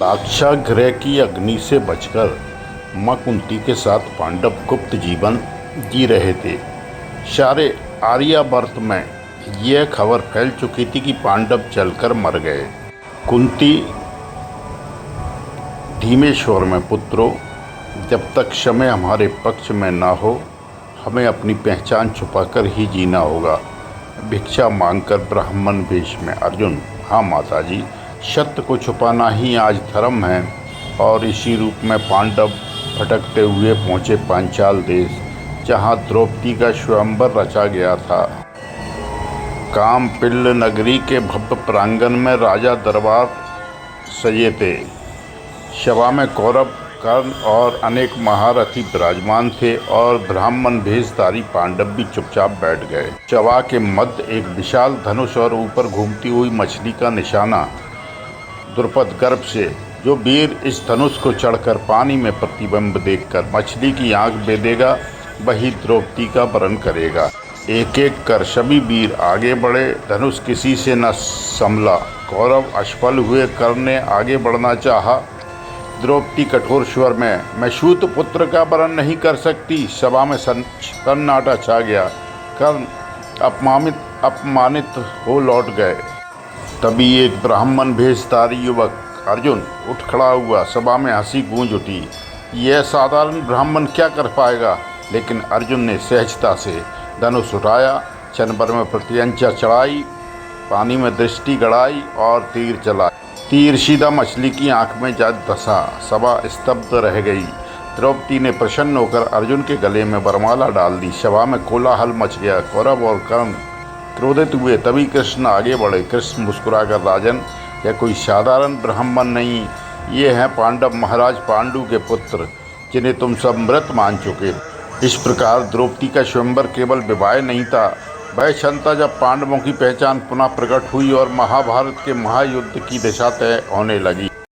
लाक्षागृह की अग्नि से बचकर मां कुंती के साथ पांडव गुप्त जीवन जी रहे थे। सारे आर्यावर्त में यह खबर फैल चुकी थी कि पांडव जलकर मर गए। कुंती धीमे स्वर में, पुत्रों, जब तक समय हमारे पक्ष में ना हो, हमें अपनी पहचान छुपाकर ही जीना होगा। भिक्षा मांगकर ब्राह्मण वेश में अर्जुन, हाँ माताजी, सत्य को छुपाना ही आज धर्म है। और इसी रूप में पांडव भटकते हुए पहुँचे पांचाल देश, जहाँ द्रौपदी का स्वयंवर रचा गया था। कामपिल्ल नगरी के भव्य प्रांगण में राजा दरबार सजे थे। सभा में कौरव, कर्ण और अनेक महारथी विराजमान थे और ब्राह्मण वेशधारी पांडव भी चुपचाप बैठ गए। सभा के मध्य एक विशाल धनुष और ऊपर घूमती हुई मछली का निशाना। द्रुपद गर्भ से, जो वीर इस धनुष को चढ़कर पानी में प्रतिबिंब देखकर मछली की आंख बेधेगा, वही द्रौपदी का वरण करेगा। एक एक कर सभी वीर आगे बढ़े। धनुष किसी से न संभला। कौरव असफल हुए। कर्ण ने आगे बढ़ना चाहा। द्रौपदी कठोर स्वर में, मैं सूत पुत्र का वरण नहीं कर सकती। सभा में सन्नाटा छा गया। कर्ण अपमानित हो लौट गए। तभी एक ब्राह्मण वेशधारी युवक अर्जुन उठ खड़ा हुआ। सभा में हंसी गूंज उठी। यह साधारण ब्राह्मण क्या कर पाएगा? लेकिन अर्जुन ने सहजता से धनुष उठाया, क्षण भर में प्रत्यंचा चढ़ाई, पानी में दृष्टि गड़ाई और तीर चला। तीर सीधा मछली की आंख में जा धंसा। सभा स्तब्ध रह गई। द्रौपदी ने प्रसन्न होकर अर्जुन के गले में वरमाला डाल दी। सभा में कोलाहल मच गया। कौरव और कर्ण क्रोधित हुए। तभी कृष्ण आगे बढ़े। कृष्ण मुस्कुराकर, राजन, यह कोई साधारण ब्राह्मण नहीं, ये हैं पांडव महाराज पांडु के पुत्र, जिन्हें तुम सब मृत मान चुके। इस प्रकार द्रौपदी का स्वयंवर केवल विवाह नहीं था, वह क्षण था जब पांडवों की पहचान पुनः प्रकट हुई और महाभारत के महायुद्ध की दिशा तय होने लगी।